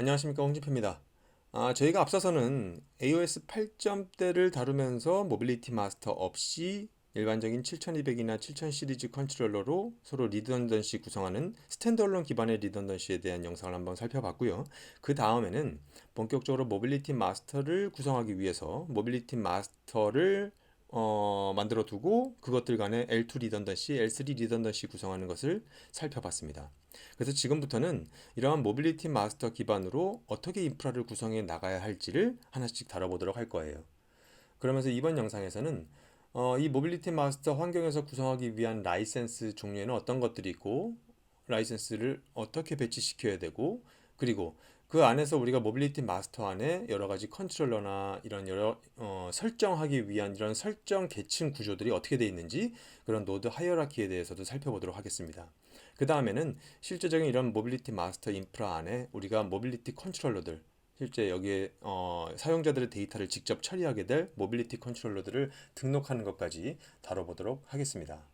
안녕하십니까, 홍진표입니다. 저희가 앞서서는 iOS 8점대를 다루면서 모빌리티 마스터 없이 일반적인 7200이나 7000 시리즈 컨트롤러로 서로 리던던시 구성하는 스탠드얼론 기반의 리던던시에 대한 영상을 한번 살펴봤고요. 그 다음에는 본격적으로 모빌리티 마스터를 구성하기 위해서 모빌리티 마스터를 만들어 두고 그것들 간의 L2 리던던시, L3 리던던시 구성하는 것을 살펴봤습니다. 그래서 지금부터는 이러한 모빌리티 마스터 기반으로 어떻게 인프라를 구성해 나가야 할지를 하나씩 다뤄보도록 할 거예요. 그러면서 이번 영상에서는 이 모빌리티 마스터 환경에서 구성하기 위한 라이센스 종류에는 어떤 것들이 있고 라이센스를 어떻게 배치시켜야 되고 그리고 그 안에서 우리가 모빌리티 마스터 안에 여러 가지 컨트롤러나 이런 여러 설정하기 위한 이런 설정 계층 구조들이 어떻게 되어 있는지 그런 노드 하이어라키에 대해서도 살펴보도록 하겠습니다. 그 다음에는 실제적인 이런 모빌리티 마스터 인프라 안에 우리가 모빌리티 컨트롤러들 실제 여기에 사용자들의 데이터를 직접 처리하게 될 모빌리티 컨트롤러들을 등록하는 것까지 다뤄보도록 하겠습니다.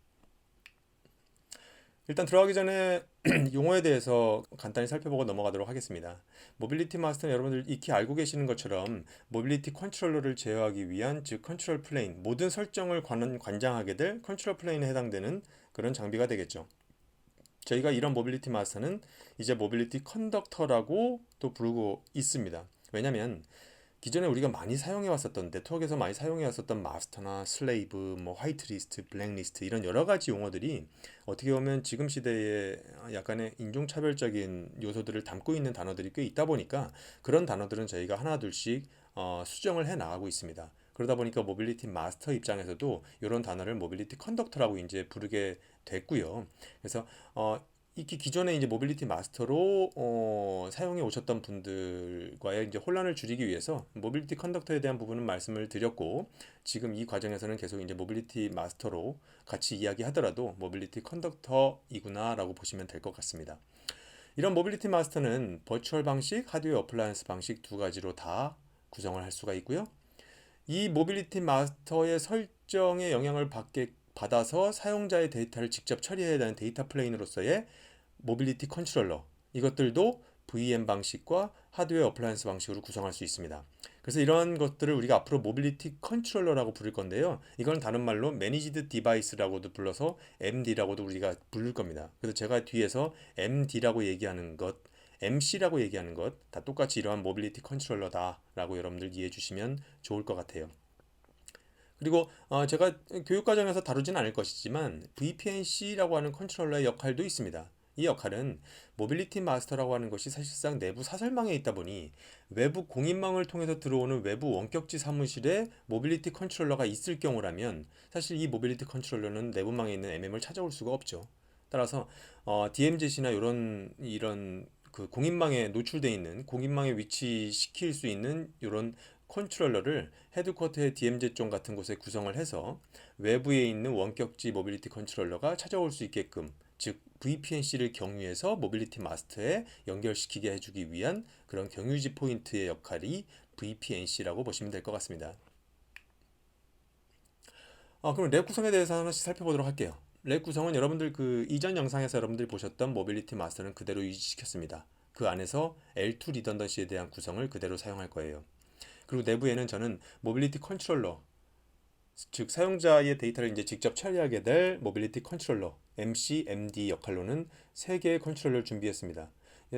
일단 들어가기 전에 용어에 대해서 간단히 살펴보고 넘어가도록 하겠습니다. 모빌리티 마스터는 여러분들 익히 알고 계시는 것처럼 모빌리티 컨트롤러를 제어하기 위한 즉 컨트롤 플레인 모든 설정을 관장하게 될 컨트롤 플레인에 해당되는 그런 장비가 되겠죠. 저희가 이런 모빌리티 마스터는 이제 모빌리티 컨덕터라고 또 부르고 있습니다. 왜냐하면 기존에 우리가 많이 사용해 왔었던 네트워크에서 많이 사용해 왔었던 마스터나 슬레이브, 뭐 화이트리스트, 블랙리스트 이런 여러 가지 용어들이 어떻게 보면 지금 시대에 약간의 인종차별적인 요소들을 담고 있는 단어들이 꽤 있다 보니까 그런 단어들은 저희가 하나둘씩 수정을 해 나가고 있습니다. 그러다 보니까 모빌리티 마스터 입장에서도 이런 단어를 모빌리티 컨덕터라고 이제 부르게 됐고요. 그래서 이게 기존에 이제 모빌리티 마스터로 사용해 오셨던 분들과의 이제 혼란을 줄이기 위해서 모빌리티 컨덕터에 대한 부분은 말씀을 드렸고 지금 이 과정에서는 계속 이제 모빌리티 마스터로 같이 이야기하더라도 모빌리티 컨덕터이구나라고 보시면 될 것 같습니다. 이런 모빌리티 마스터는 버추얼 방식, 하드웨어 어플라이언스 방식 두 가지로 다 구성을 할 수가 있고요. 이 모빌리티 마스터의 설정에 영향을 받아서 사용자의 데이터를 직접 처리해야 되는 데이터 플레인으로서의 모빌리티 컨트롤러 이것들도 VM 방식과 하드웨어 어플라이언스 방식으로 구성할 수 있습니다. 그래서 이러한 것들을 우리가 앞으로 모빌리티 컨트롤러라고 부를 건데요. 이건 다른 말로 매니지드 디바이스라고도 불러서 MD라고도 우리가 부를 겁니다. 그래서 제가 뒤에서 MD라고 얘기하는 것, MC라고 얘기하는 것 다 똑같이 이러한 모빌리티 컨트롤러다라고 여러분들 이해해 주시면 좋을 것 같아요. 그리고 제가 교육과정에서 다루진 않을 것이지만 VPNC라고 하는 컨트롤러의 역할도 있습니다. 이 역할은 모빌리티 마스터라고 하는 것이 사실상 내부 사설망에 있다 보니 외부 공인망을 통해서 들어오는 외부 원격지 사무실에 모빌리티 컨트롤러가 있을 경우라면 사실 이 모빌리티 컨트롤러는 내부망에 있는 MM을 찾아올 수가 없죠. 따라서 DMZ나 이런 그 공인망에 노출되어 있는 공인망에 위치시킬 수 있는 이런 컨트롤러를 헤드쿼터의 DMZ 쪽 같은 곳에 구성을 해서 외부에 있는 원격지 모빌리티 컨트롤러가 찾아올 수 있게끔 즉 VPNC를 경유해서 모빌리티 마스터에 연결시키게 해주기 위한 그런 경유지 포인트의 역할이 VPNC라고 보시면 될 것 같습니다. 그럼 랩 구성에 대해서 하나씩 살펴보도록 할게요. 랩 구성은 여러분들 그 이전 영상에서 여러분들이 보셨던 모빌리티 마스터는 그대로 유지시켰습니다. 그 안에서 L2 리던던시에 대한 구성을 그대로 사용할 거예요. 그리고 내부에는 저는 모빌리티 컨트롤러, 즉 사용자의 데이터를 이제 직접 처리하게 될 모빌리티 컨트롤러, MC, MD 역할로는 3개의 컨트롤러를 준비했습니다.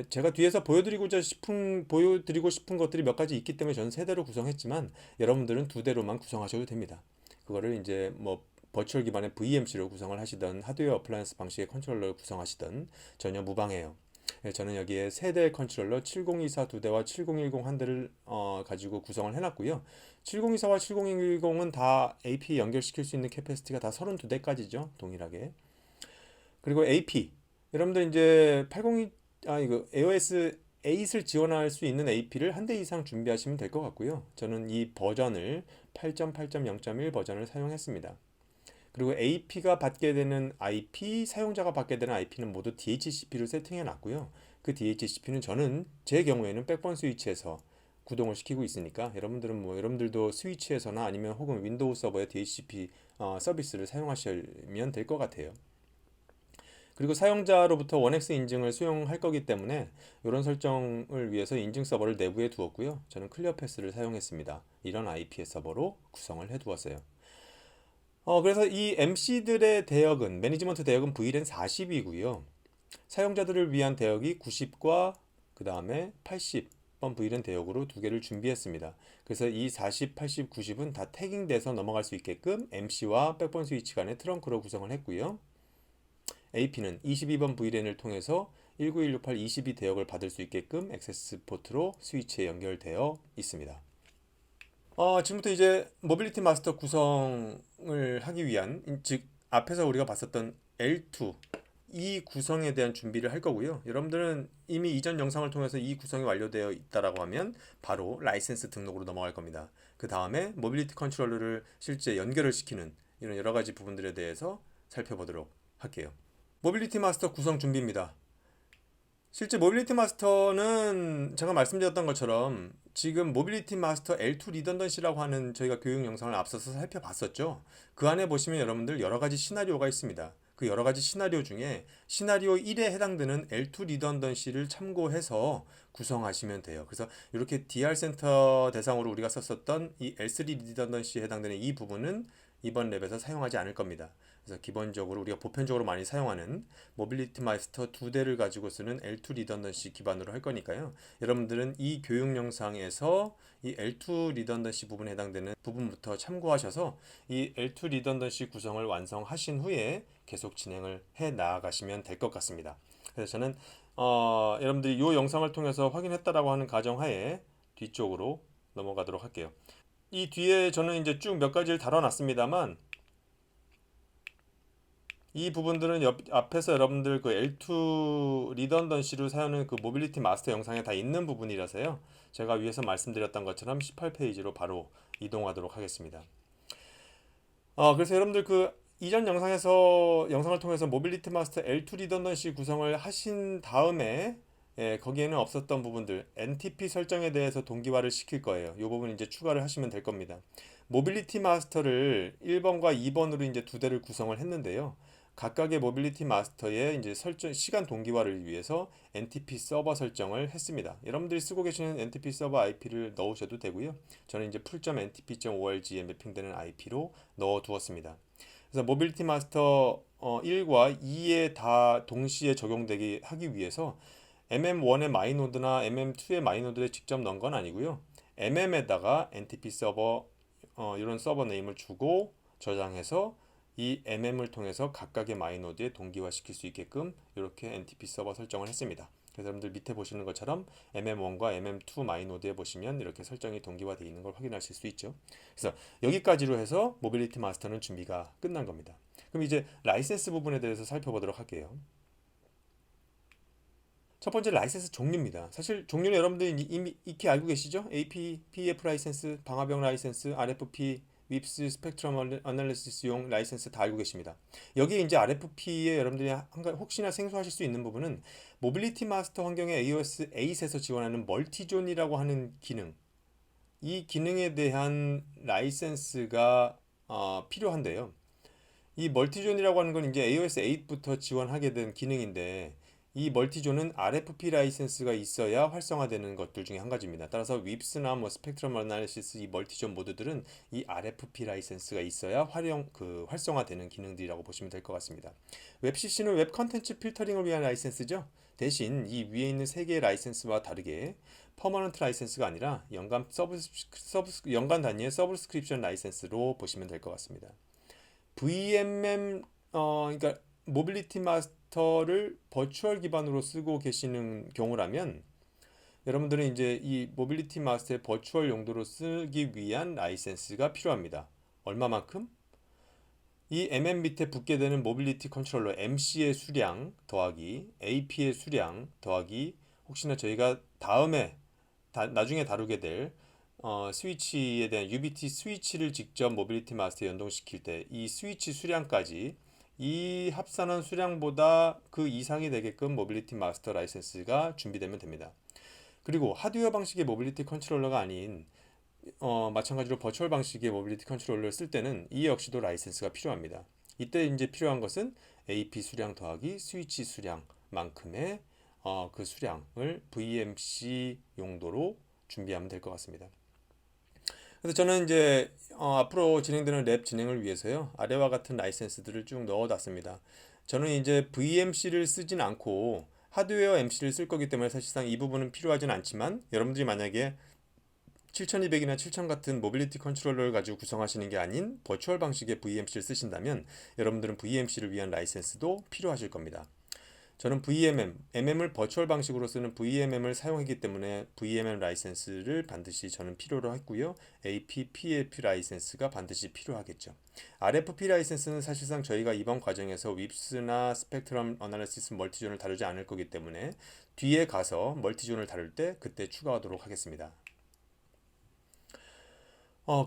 제가 뒤에서 보여드리고 싶은 것들이 몇 가지 있기 때문에 저는 3대로 구성했지만 여러분들은 2대로만 구성하셔도 됩니다. 그거를 이제 뭐 버추얼 기반의 VMC로 구성을 하시던 하드웨어 어플라이언스 방식의 컨트롤러를 구성하시던 전혀 무방해요. 저는 여기에 세대 컨트롤러 7024 2대와 7010 1대를 가지고 구성을 해놨고요. 7024와 7010은 다 AP 연결시킬 수 있는 캐패시티가 다 32대까지죠. 동일하게. 그리고 AP 여러분들 이제 802 이거 iOS 8을 지원할 수 있는 AP를 한 대 이상 준비하시면 될 것 같고요. 저는 이 버전을 8.8.0.1 버전을 사용했습니다. 그리고 AP가 받게 되는 IP, 사용자가 받게 되는 IP는 모두 DHCP로 세팅해 놨고요. 그 DHCP는 저는 제 경우에는 백번 스위치에서 구동을 시키고 있으니까 여러분들은 뭐 여러분들도 스위치에서나 아니면 혹은 윈도우 서버의 DHCP 서비스를 사용하시면 될 것 같아요. 그리고 사용자로부터 원엑스 인증을 수용할 거기 때문에 이런 설정을 위해서 인증 서버를 내부에 두었고요. 저는 클리어 패스를 사용했습니다. 이런 IP의 서버로 구성을 해 두었어요. 그래서 이 MC들의 대역은 매니지먼트 대역은 VLAN 40이고요. 사용자들을 위한 대역이 90과 그 다음에 80번 VLAN 대역으로 두 개를 준비했습니다. 그래서 이 40, 80, 90은 다 태깅돼서 넘어갈 수 있게끔 MC와 백본 스위치 간의 트렁크로 구성을 했고요. AP는 22번 VLAN을 통해서 19168 22 대역을 받을 수 있게끔 액세스 포트로 스위치에 연결되어 있습니다. 지금부터 이제 모빌리티 마스터 구성을 하기 위한, 즉 앞에서 우리가 봤었던 L2 이 구성에 대한 준비를 할 거고요. 여러분들은 이미 이전 영상을 통해서 이 구성이 완료되어 있다라고 하면 바로 라이센스 등록으로 넘어갈 겁니다. 그 다음에 모빌리티 컨트롤러를 실제 연결을 시키는 이런 여러 가지 부분들에 대해서 살펴보도록 할게요. 모빌리티 마스터 구성 준비입니다. 실제 모빌리티 마스터는 제가 말씀드렸던 것처럼 지금 모빌리티 마스터 L2 리던던시라고 하는 저희가 교육 영상을 앞서서 살펴봤었죠. 그 안에 보시면 여러분들 여러 가지 시나리오가 있습니다. 그 여러 가지 시나리오 중에 시나리오 1에 해당되는 L2 리던던시를 참고해서 구성하시면 돼요. 그래서 이렇게 DR 센터 대상으로 우리가 썼었던 이 L3 리던던시에 해당되는 이 부분은 이번 랩에서 사용하지 않을 겁니다. 그래서 기본적으로 우리가 보편적으로 많이 사용하는 모빌리티 마스터 두 대를 가지고 쓰는 L2 리던던시 기반으로 할 거니까요. 여러분들은 이 교육 영상에서 이 L2 리던던시 부분에 해당되는 부분부터 참고하셔서 이 L2 리던던시 구성을 완성하신 후에 계속 진행을 해 나가시면 될 것 같습니다. 그래서 저는 여러분들이 이 영상을 통해서 확인했다라고 하는 가정하에 뒤쪽으로 넘어가도록 할게요. 이 뒤에 저는 이제 쭉 몇 가지를 다뤄놨습니다만 이 부분들은 앞에서 여러분들 그 L2 리던던시로 사용하는 그 모빌리티 마스터 영상에 다 있는 부분이라서요. 제가 위에서 말씀드렸던 것처럼 18페이지로 바로 이동하도록 하겠습니다. 그래서 여러분들 그 이전 영상을 통해서 모빌리티 마스터 L2 리던던시 구성을 하신 다음에 거기에는 없었던 부분들 NTP 설정에 대해서 동기화를 시킬 거예요. 이 부분 이제 추가를 하시면 될 겁니다. 모빌리티 마스터를 1번과 2번으로 이제 두 대를 구성을 했는데요. 각각의 모빌리티 마스터의 이제 설정 시간 동기화를 위해서 NTP 서버 설정을 했습니다. 여러분들이 쓰고 계시는 NTP 서버 IP를 넣으셔도 되고요. 저는 이제 풀.ntp.org에 매핑되는 IP로 넣어 두었습니다. 그래서 모빌리티 마스터 1과 2에 다 동시에 적용되게 하기 위해서 MM1의 마이노드나 MM2의 마이노드에 직접 넣은 건 아니고요. MM에다가 NTP 서버 이런 서버 네임을 주고 저장해서 이 MM을 통해서 각각의 마이노드에 동기화 시킬 수 있게끔 이렇게 NTP 서버 설정을 했습니다. 그래서 여러분들 밑에 보시는 것처럼 MM1과 MM2 마이노드에 보시면 이렇게 설정이 동기화되어 있는 걸 확인하실 수 있죠. 그래서 여기까지로 해서 모빌리티 마스터는 준비가 끝난 겁니다. 그럼 이제 라이센스 부분에 대해서 살펴보도록 할게요. 첫 번째 라이센스 종류입니다. 사실 종류는 여러분들이 이미 익히 알고 계시죠? AP, PF 라이센스, 방화벽 라이센스, RFP, 윕스, 스펙트럼 어널리시스용 라이센스 다 알고 계십니다. 여기에 이제 RFP에 여러분들이 혹시나 생소하실 수 있는 부분은 모빌리티 마스터 환경의 AOS 8에서 지원하는 멀티존이라고 하는 기능, 이 기능에 대한 라이센스가 필요한데요. 이 멀티존이라고 하는 건 이제 AOS 8부터 지원하게 된 기능인데 이 멀티존은 RFP 라이센스가 있어야 활성화되는 것들 중에 한 가지입니다. 따라서 윕스나 뭐 스펙트럼 어널리시스 이 멀티존 모드들은 이 RFP 라이센스가 있어야 활성화되는 기능들이라고 보시면 될 것 같습니다. 웹CC는 웹 컨텐츠 필터링을 위한 라이센스죠. 대신 이 위에 있는 세 개의 라이센스와 다르게 퍼머넌트 라이센스가 아니라 연간 단위의 서브스크립션 라이센스로 보시면 될 것 같습니다. VMM 그러니까 모빌리티 마스터를 버추얼 기반으로 쓰고 계시는 경우라면 여러분들은 이제 이 모빌리티 마스터의 버추얼 용도로 쓰기 위한 라이센스가 필요합니다. 얼마만큼? 이 MM 밑에 붙게 되는 모빌리티 컨트롤러 MC의 수량 더하기 AP의 수량 더하기 혹시나 저희가 나중에 다루게 될 스위치에 대한 UBT 스위치를 직접 모빌리티 마스터에 연동시킬 때 이 스위치 수량까지 이 합산한 수량보다 그 이상이 되게끔 모빌리티 마스터 라이센스가 준비되면 됩니다. 그리고 하드웨어 방식의 모빌리티 컨트롤러가 아닌 마찬가지로 버추얼 방식의 모빌리티 컨트롤러를 쓸 때는 이 역시도 라이센스가 필요합니다. 이때 이제 필요한 것은 AP 수량 더하기 스위치 수량만큼의 그 수량을 VMC 용도로 준비하면 될 것 같습니다. 그래서 저는 이제 앞으로 진행되는 랩 진행을 위해서요, 아래와 같은 라이센스들을 쭉 넣어놨습니다. 저는 이제 VMC를 쓰진 않고 하드웨어 MC를 쓸 거기 때문에 사실상 이 부분은 필요하진 않지만, 여러분들이 만약에 7200이나 7000 같은 모빌리티 컨트롤러를 가지고 구성하시는 게 아닌 버추얼 방식의 VMC를 쓰신다면 여러분들은 VMC를 위한 라이센스도 필요하실 겁니다. 저는 MM을 버추얼 방식으로 쓰는 VMM을 사용하기 때문에 VMM 라이센스를 반드시 저는 필요로 했고요. APPF 라이센스가 반드시 필요하겠죠. RFP 라이센스는 사실상 저희가 이번 과정에서 윕스나 스펙트럼 어널리시스 멀티존을 다루지 않을 거기 때문에 뒤에 가서 멀티존을 다룰 때 그때 추가하도록 하겠습니다.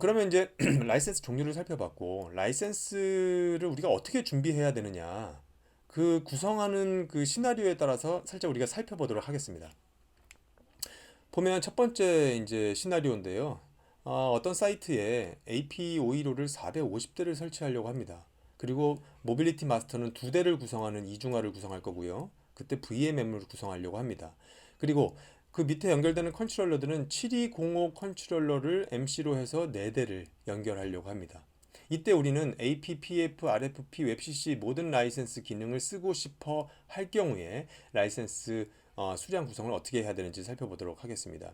그러면 이제 라이센스 종류를 살펴봤고, 라이센스를 우리가 어떻게 준비해야 되느냐, 그 구성하는 그 시나리오에 따라서 살짝 우리가 살펴보도록 하겠습니다. 보면 첫 번째 이제 시나리오인데요. 어떤 사이트에 AP515를 450대를 설치하려고 합니다. 그리고 모빌리티 마스터는 2대를 구성하는 이중화를 구성할 거고요. 그때 VMM을 구성하려고 합니다. 그리고 그 밑에 연결되는 컨트롤러들은 7205 컨트롤러를 MC로 해서 4대를 연결하려고 합니다. 이때 우리는 APPF, RFP, 웹CC 모든 라이센스 기능을 쓰고 싶어 할 경우에 라이센스 수량 구성을 어떻게 해야 되는지 살펴보도록 하겠습니다.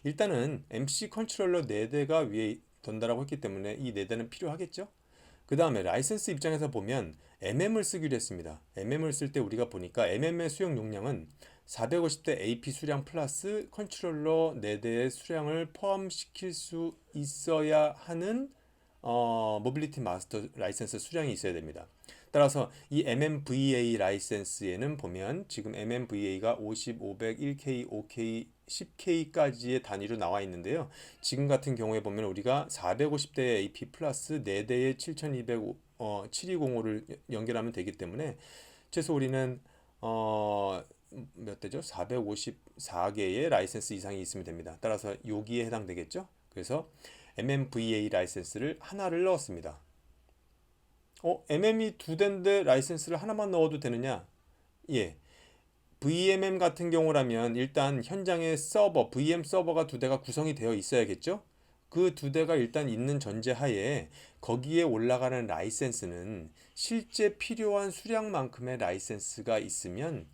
일단은 MC 컨트롤러 4대가 위에 던다라고 했기 때문에 이 4대는 필요하겠죠? 그 다음에 라이센스 입장에서 보면 MM을 쓰기로 했습니다. MM을 쓸 때 우리가 보니까 MM의 수용 용량은 450대 AP 수량 플러스 컨트롤러 4대의 수량을 포함시킬 수 있어야 하는 모빌리티 마스터 라이센스 수량이 있어야 됩니다. 따라서 이 MMVA 라이센스에는 보면 지금 MMVA가 50, 500, 1K, 5K, 10K까지의 단위로 나와 있는데요. 지금 같은 경우에 보면 우리가 450대의 AP 플러스 4대의 7200, 7205를 연결하면 되기 때문에 최소 우리는 몇 대죠? 454개의 라이센스 이상이 있으면 됩니다. 따라서 여기에 해당되겠죠? 그래서 MMVA 라이센스를 하나를 넣었습니다. MM이 2대인데 라이센스를 하나만 넣어도 되느냐? 예. VMM 같은 경우라면 일단 현장에 서버, VM 서버가 2대가 구성이 되어 있어야겠죠? 그 2대가 일단 있는 전제하에 거기에 올라가는 라이센스는 실제 필요한 수량만큼의 라이센스가 있으면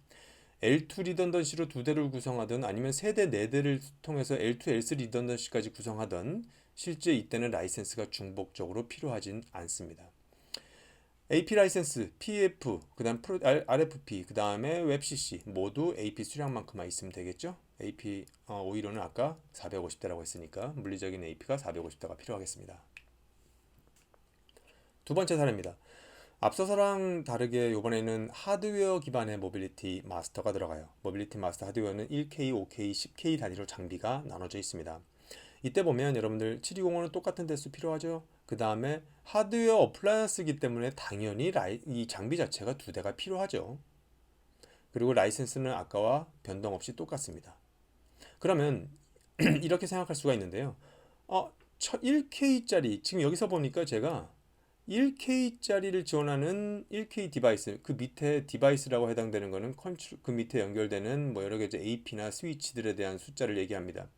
L2 리던던시로 2대를 구성하든 아니면 3대, 4대를 통해서 L2, L3 리던던시까지 구성하든 실제 이때는 라이센스가 중복적으로 필요하진 않습니다. AP 라이센스, PF, 그 다음 RFP, 그 다음에 웹CC 모두 AP 수량만큼만 있으면 되겠죠? AP 오히려는 아까 450대라고 했으니까 물리적인 AP가 450대가 필요하겠습니다. 두 번째 사례입니다. 앞서서랑 다르게 이번에는 하드웨어 기반의 모빌리티 마스터가 들어가요. 모빌리티 마스터 하드웨어는 1K, 5K, 10K 단위로 장비가 나눠져 있습니다. 이때 보면 여러분들 7205는 똑같은 대수 필요하죠. 그 다음에 하드웨어 어플라이언스이기 때문에 당연히 이 장비 자체가 2대가 필요하죠. 그리고 라이센스는 아까와 변동 없이 똑같습니다. 그러면 이렇게 생각할 수가 있는데요. 1K짜리 지금 여기서 보니까 제가 1K짜리를 지원하는 1K 디바이스, 그 밑에 디바이스라고 해당되는 거는 그 밑에 연결되는 뭐 여러 가지 AP나 스위치들에 대한 숫자를 얘기합니다.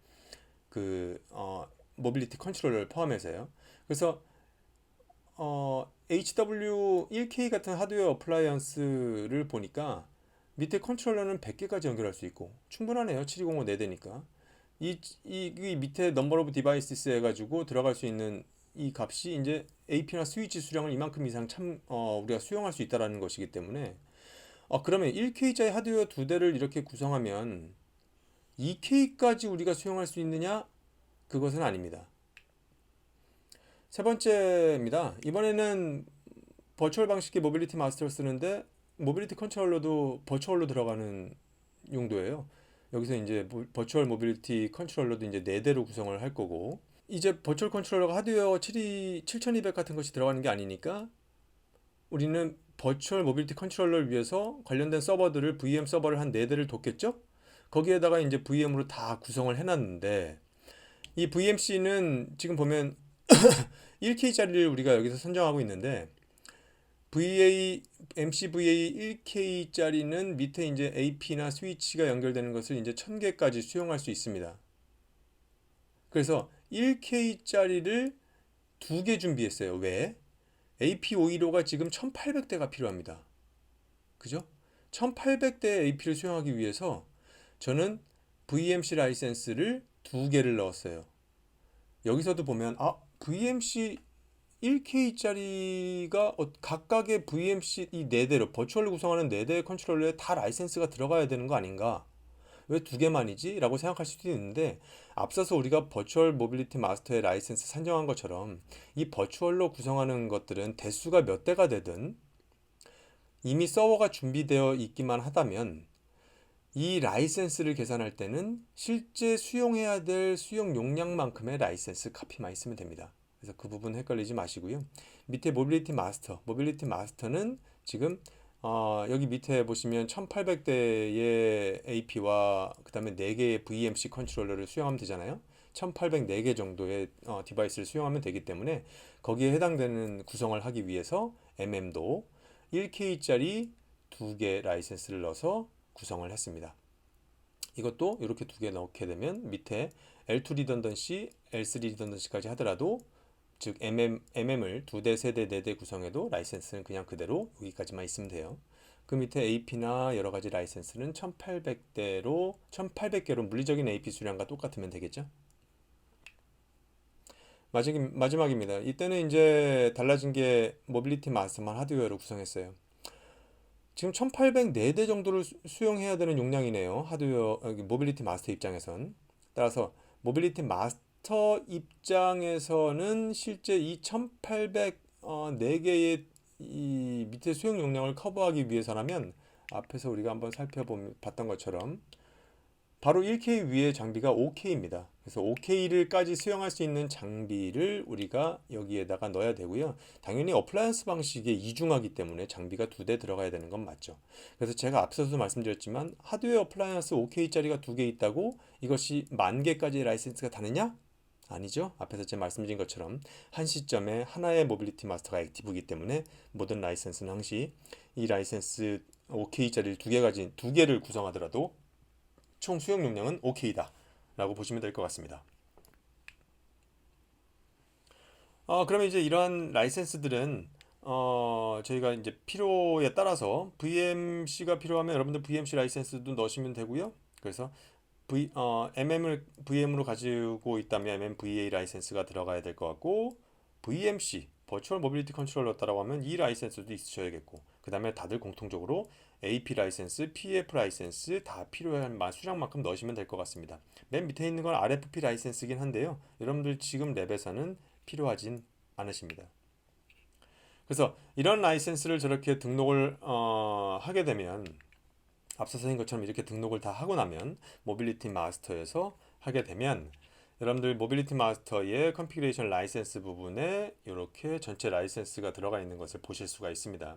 모빌리티 컨트롤러를 포함해서요. 그래서 HW 1K 같은 하드웨어 어플라이언스를 보니까 밑에 컨트롤러는 100개까지 연결할 수 있고 충분하네요. 7205 4대니까. 이 밑에 넘버 오브 디바이스 해가지고 들어갈 수 있는 이 값이 이제 AP나 스위치 수량을 이만큼 이상 우리가 수용할 수 있다라는 것이기 때문에 그러면 1K짜리 하드웨어 2대를 이렇게 구성하면 2K까지 우리가 수용할 수 있느냐? 그것은 아닙니다. 세 번째입니다. 이번에는 버추얼 방식의 모빌리티 마스터를 쓰는데 모빌리티 컨트롤러도 버추얼로 들어가는 용도예요. 여기서 이제 버추얼 모빌리티 컨트롤러도 이제 4대로 구성을 할 거고, 이제 버추얼 컨트롤러가 하드웨어 7200 같은 것이 들어가는 게 아니니까 우리는 버추얼 모빌리티 컨트롤러를 위해서 관련된 서버들을 VM 서버를 한 4대를 뒀겠죠? 거기에다가 이제 VM으로 다 구성을 해놨는데 이 VMC는 지금 보면 1K짜리를 우리가 여기서 선정하고 있는데 MCVA 1K짜리는 밑에 이제 AP나 스위치가 연결되는 것을 이제 1000개까지 수용할 수 있습니다. 그래서 1K짜리를 2개 준비했어요. 왜? AP515가 지금 1800대가 필요합니다. 그죠? 1800대 AP를 수용하기 위해서 저는 VMC 라이센스를 2개를 넣었어요. 여기서도 보면 VMC 1K짜리가 각각의 VMC 이 4대로 버추얼을 구성하는 4대의 컨트롤러에 다 라이센스가 들어가야 되는 거 아닌가? 왜 2개만이지? 라고 생각할 수도 있는데 앞서서 우리가 버추얼 모빌리티 마스터의 라이센스 산정한 것처럼 이 버추얼로 구성하는 것들은 대수가 몇 대가 되든 이미 서버가 준비되어 있기만 하다면 이 라이센스를 계산할 때는 실제 수용해야 될 수용 용량만큼의 라이센스 카피만 있으면 됩니다. 그래서 그 부분 헷갈리지 마시고요. 밑에 모빌리티 마스터는 지금 여기 밑에 보시면 1800대의 AP와 그 다음에 4개의 VMC 컨트롤러를 수용하면 되잖아요. 1804개 정도의 디바이스를 수용하면 되기 때문에 거기에 해당되는 구성을 하기 위해서 MM도 1K짜리 2개 라이센스를 넣어서 구성을 했습니다. 이것도 이렇게 2개 넣게 되면 밑에 L2 리던던시, L3 리던던시까지 하더라도 즉 MM을 2대, 3대, 4대 구성해도 라이센스는 그냥 그대로 여기까지만 있으면 돼요. 그 밑에 AP나 여러 가지 라이센스는 1800개로 물리적인 AP 수량과 똑같으면 되겠죠. 마지막입니다. 이때는 이제 달라진 게 모빌리티 마스터만 하드웨어로 구성했어요. 지금 1804대 정도를 수용해야 되는 용량이네요. 하드웨어 모빌리티 마스터 입장에선. 따라서 모빌리티 마스터 입장에서는 실제 이 1804개의 이 밑에 수용 용량을 커버하기 위해서라면 앞에서 우리가 한번 살펴봤던 것처럼 바로 1K 위의 장비가 5K입니다. 그래서 5K를까지 수용할 수 있는 장비를 우리가 여기에다가 넣어야 되고요. 당연히 어플라이언스 방식의 이중화기 때문에 장비가 2대 들어가야 되는 건 맞죠. 그래서 제가 앞서서 말씀드렸지만 하드웨어 어플라이언스 5K짜리가 2개 있다고 이것이 10,000개까지의 라이센스가 다느냐? 아니죠. 앞에서 제가 말씀드린 것처럼 한 시점에 하나의 모빌리티 마스터가 액티브이기 때문에 모든 라이센스는 항시 이 라이센스 5K짜리를 2개를 구성하더라도 총 수용 용량은 OK다 라고 보시면 될 것 같습니다. 그러면 이제 이러한 라이센스들은 저희가 이제 필요에 따라서 VMC가 필요하면 여러분들 VMC 라이센스도 넣으시면 되고요. 그래서 MM을 VM으로 가지고 있다면 MMVA 라이센스가 들어가야 될 것 같고 VMC 버추얼 모빌리티 컨트롤러 따라고 하면 이 라이센스도 있으셔야겠고 그 다음에 다들 공통적으로 AP 라이센스, PF 라이센스 다 필요한 수량만큼 넣으시면 될 것 같습니다. 맨 밑에 있는 건 RFP 라이센스긴 한데요. 여러분들 지금 랩에서는 필요하진 않으십니다. 그래서 이런 라이센스를 저렇게 등록을 하게 되면 앞서서 한 것처럼 이렇게 등록을 다 하고 나면 모빌리티 마스터에서 하게 되면 여러분들 모빌리티 마스터의 컨피그레이션 라이센스 부분에 이렇게 전체 라이센스가 들어가 있는 것을 보실 수가 있습니다.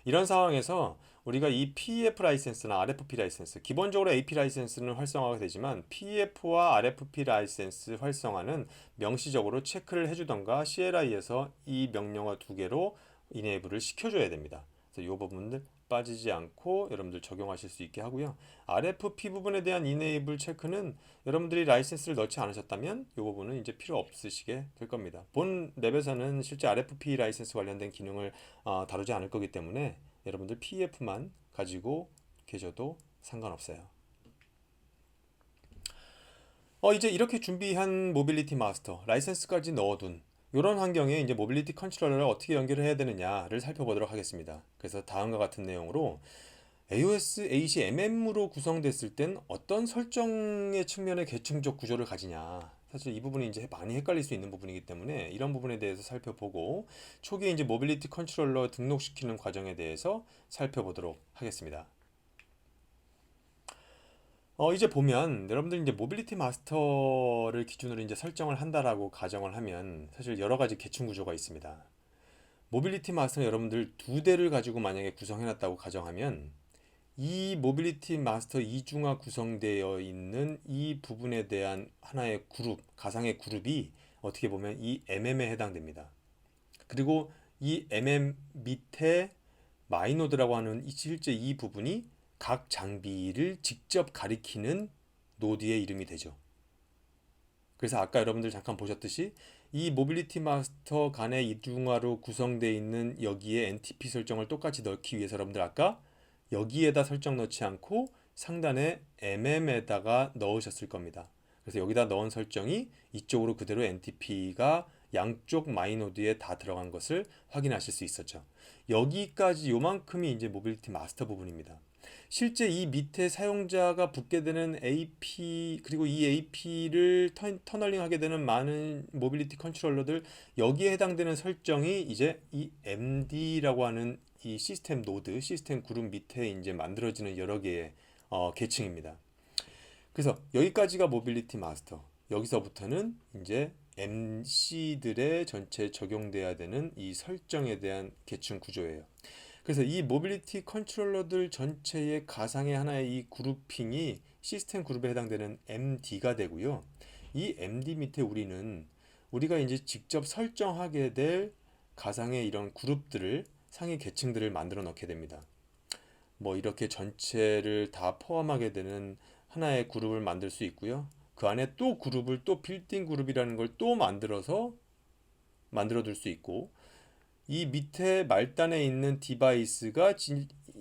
이런 상황에서 우리가 이 PEF 라이센스나 RFP 라이센스, 기본적으로 AP 라이센스는 활성화가 되지만 PEF와 RFP 라이센스 활성화는 명시적으로 체크를 해주던가 CLI에서 이 명령어 2개로 이네이블을 시켜줘야 됩니다. 그래서 이 부분들 빠지지 않고 여러분들 적용하실 수 있게 하고요. RFP 부분에 대한 이네이블 체크는 여러분들이 라이센스를 넣지 않으셨다면 이 부분은 이제 필요 없으시게 될 겁니다. 본 랩에서는 실제 RFP 라이센스 관련된 기능을 다루지 않을 거기 때문에 여러분들 PEF만 가지고 계셔도 상관없어요. 이제 이렇게 준비한 모빌리티 마스터 라이센스까지 넣어둔 이런 환경에 이제 모빌리티 컨트롤러를 어떻게 연결을 해야 되느냐를 살펴보도록 하겠습니다. 그래서 다음과 같은 내용으로 AOS ACMM으로 구성됐을 땐 어떤 설정의 측면의 계층적 구조를 가지냐. 사실 이 부분이 이제 많이 헷갈릴 수 있는 부분이기 때문에 이런 부분에 대해서 살펴보고 초기에 이제 모빌리티 컨트롤러 등록시키는 과정에 대해서 살펴보도록 하겠습니다. 이제 보면 여러분들 이제 모빌리티 마스터를 기준으로 이제 설정을 한다라고 가정을 하면 사실 여러 가지 계층 구조가 있습니다. 모빌리티 마스터는 여러분들 2대를 가지고 만약에 구성해놨다고 가정하면 이 모빌리티 마스터 이중화 구성되어 있는 이 부분에 대한 하나의 그룹, 가상의 그룹이 어떻게 보면 이 MM에 해당됩니다. 그리고 이 MM 밑에 마이노드라고 하는 실제 이 부분이 각 장비를 직접 가리키는 노드의 이름이 되죠. 그래서 아까 여러분들 잠깐 보셨듯이 이 모빌리티 마스터 간의 이중화로 구성되어 있는 여기에 NTP 설정을 똑같이 넣기 위해서 여러분들 아까 여기에다 설정 넣지 않고 상단에 MM에다가 넣으셨을 겁니다. 그래서 여기다 넣은 설정이 이쪽으로 그대로 NTP가 양쪽 마이노드에 다 들어간 것을 확인하실 수 있었죠. 여기까지 요만큼이 이제 모빌리티 마스터 부분입니다. 실제 이 밑에 사용자가 붙게 되는 AP 그리고 이 AP를 터널링하게 되는 많은 모빌리티 컨트롤러들 여기에 해당되는 설정이 이제 이 MD라고 하는 이 시스템 노드, 시스템 그룹 밑에 이제 만들어지는 여러 개의 계층입니다. 그래서 여기까지가 모빌리티 마스터. 여기서부터는 이제 MC들의 전체 적용돼야 되는 이 설정에 대한 계층 구조예요. 그래서 이 모빌리티 컨트롤러들 전체의 가상의 하나의 이 그룹핑이 시스템 그룹에 해당되는 MD가 되고요. 이 MD 밑에 우리가 이제 직접 설정하게 될 가상의 이런 그룹들을 상위 계층들을 만들어 넣게 됩니다. 뭐 이렇게 전체를 다 포함하게 되는 하나의 그룹을 만들 수 있고요. 그 안에 또 그룹을 또 빌딩 그룹이라는 걸 또 만들어 둘 수 있고 이 밑에 말단에 있는 디바이스가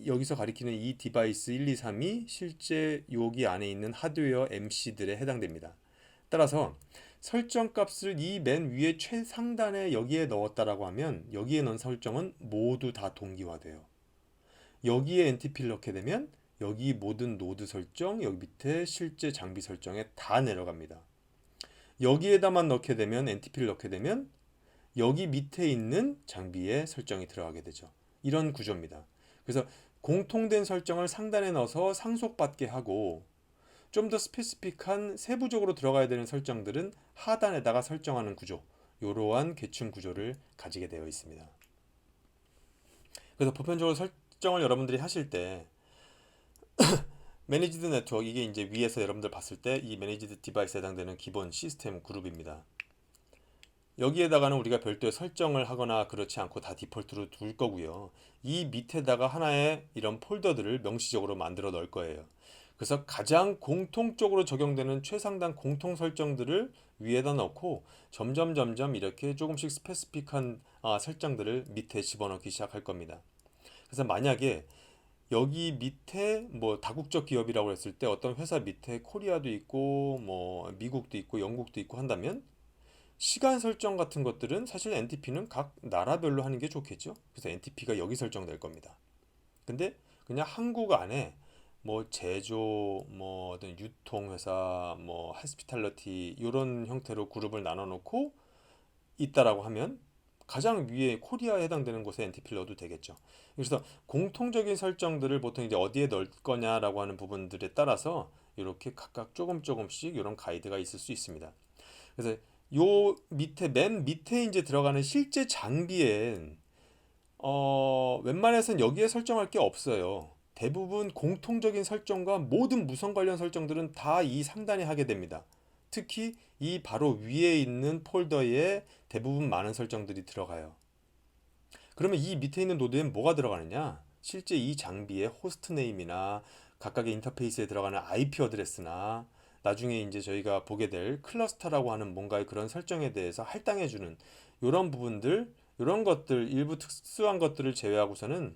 여기서 가리키는 이 디바이스 1, 2, 3이 실제 여기 안에 있는 하드웨어 MC들에 해당됩니다. 따라서 설정 값을 이 맨 위에 최상단에 여기에 넣었다라고 하면 여기에 넣은 설정은 모두 다 동기화돼요. 여기에 NTP를 넣게 되면 여기 모든 노드 설정, 여기 밑에 실제 장비 설정에 다 내려갑니다. 여기에다만 넣게 되면 NTP를 넣게 되면 여기 밑에 있는 장비에 설정이 들어가게 되죠. 이런 구조입니다. 그래서 공통된 설정을 상단에 넣어서 상속받게 하고 좀 더 스페시픽한 세부적으로 들어가야 되는 설정들은 하단에다가 설정하는 구조, 이러한 계층 구조를 가지게 되어 있습니다. 그래서 보편적으로 설정을 여러분들이 하실 때 매니지드 네트워크 이게 이제 위에서 여러분들 봤을 때 이 매니지드 디바이스에 해당되는 기본 시스템 그룹입니다. 여기에다가는 우리가 별도의 설정을 하거나 그렇지 않고 다 디폴트로 둘 거고요. 이 밑에다가 하나의 이런 폴더들을 명시적으로 만들어 넣을 거예요. 그래서 가장 공통적으로 적용되는 최상단 공통 설정들을 위에다 넣고 점점 이렇게 조금씩 스페시픽한 설정들을 밑에 집어넣기 시작할 겁니다. 그래서 만약에 여기 밑에 뭐 다국적 기업이라고 했을 때 어떤 회사 밑에 코리아도 있고 뭐 미국도 있고 영국도 있고 한다면 시간 설정 같은 것들은 사실 NTP는 각 나라별로 하는 게 좋겠죠. 그래서 NTP가 여기 설정될 겁니다. 근데 그냥 한국 안에 뭐 제조, 뭐 어떤 유통회사, 뭐 하스피탈리티 이런 형태로 그룹을 나눠 놓고 있다라고 하면 가장 위에 코리아에 해당되는 곳에 NTP를 넣어도 되겠죠. 그래서 공통적인 설정들을 보통 이제 어디에 넣을 거냐라고 하는 부분들에 따라서 이렇게 각각 조금씩 이런 가이드가 있을 수 있습니다. 그래서 요 밑에 맨 밑에 이제 들어가는 실제 장비엔 웬만해서는 여기에 설정할 게 없어요. 대부분 공통적인 설정과 모든 무선 관련 설정들은 다 이 상단에 하게 됩니다. 특히 이 바로 위에 있는 폴더에 대부분 많은 설정들이 들어가요. 그러면 이 밑에 있는 노드엔 뭐가 들어가느냐? 실제 이 장비의 호스트 네임이나 각각의 인터페이스에 들어가는 IP 어드레스나 나중에 이제 저희가 보게 될 클러스터라고 하는 뭔가의 그런 설정에 대해서 할당해주는 이런 부분들, 이런 것들, 일부 특수한 것들을 제외하고서는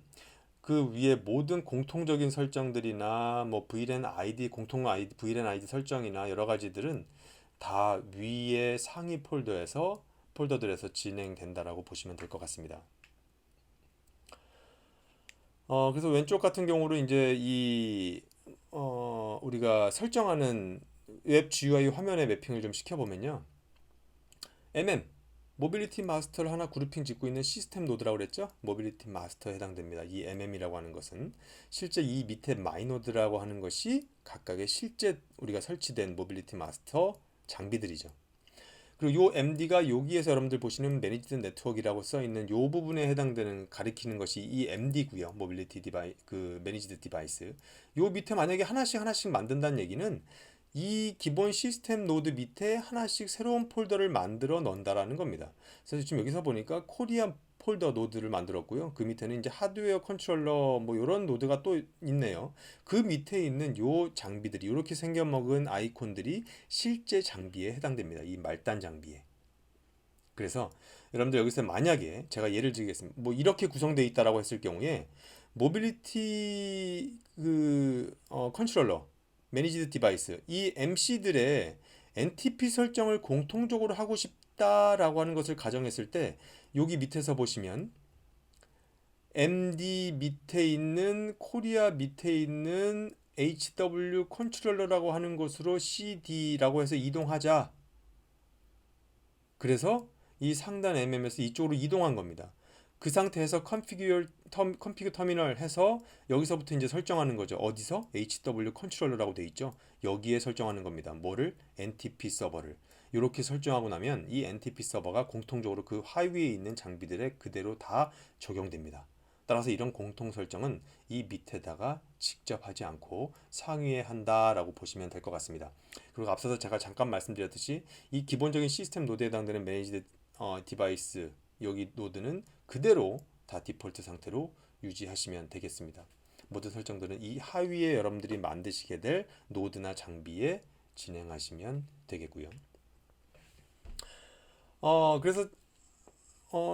그 위에 모든 공통적인 설정들이나 뭐 VLAN ID, 공통 ID, VLAN ID 설정이나 여러 가지들은 다 위에 상위 폴더들에서 진행된다라고 보시면 될 것 같습니다. 그래서 왼쪽 같은 경우로 이제 우리가 설정하는 웹 GUI 화면에 매핑을 좀 시켜보면요. MM, 모빌리티 마스터를 하나 그룹핑 짓고 있는 시스템 노드라고 그랬죠? 모빌리티 마스터에 해당됩니다. 이 MM이라고 하는 것은 실제 이 밑에 마이노드라고 하는 것이 각각의 실제 우리가 설치된 모빌리티 마스터 장비들이죠. 그리고 요 MD가 여기에서 여러분들 보시는 매니지드 네트워크라고 써 있는 요 부분에 해당되는 가리키는 것이 이 MD고요. 모빌리티 디바이 그 매니지드 디바이스. 요 밑에 만약에 하나씩 만든다는 얘기는 이 기본 시스템 노드 밑에 하나씩 새로운 폴더를 만들어 넣는다라는 겁니다. 그래서 지금 여기서 보니까 코리아 폴더 노드를 만들었고요. 그 밑에는 이제 하드웨어 컨트롤러 뭐 이런 노드가 또 있네요. 그 밑에 있는 요 장비들이 이렇게 생겨먹은 아이콘들이 실제 장비에 해당됩니다. 이 말단 장비에. 그래서 여러분들 여기서 만약에 제가 예를 들겠습니다. 뭐 이렇게 구성되어 있다라고 했을 경우에 모빌리티 컨트롤러, 매니지드 디바이스 이 MC들의 NTP 설정을 공통적으로 하고 싶다라고 하는 것을 가정했을 때 여기 밑에서 보시면 MD 밑에 있는 코리아 밑에 있는 HW 컨트롤러라고 하는 곳으로 CD라고 해서 이동하자. 그래서 이 상단 MM에서 이쪽으로 이동한 겁니다. 그 상태에서 컨피그 터미널 해서 여기서부터 이제 설정하는 거죠. 어디서? HW 컨트롤러라고 돼 있죠. 여기에 설정하는 겁니다. 뭐를? NTP 서버를. 이렇게 설정하고 나면 이 NTP 서버가 공통적으로 그 하위에 있는 장비들에 그대로 다 적용됩니다. 따라서 이런 공통 설정은 이 밑에다가 직접 하지 않고 상위에 한다라고 보시면 될 것 같습니다. 그리고 앞서서 제가 잠깐 말씀드렸듯이 이 기본적인 시스템 노드에 해당되는 매니지드 디바이스 여기 노드는 그대로 다 디폴트 상태로 유지하시면 되겠습니다. 모든 설정들은 이 하위에 여러분들이 만드시게 될 노드나 장비에 진행하시면 되겠고요. 그래서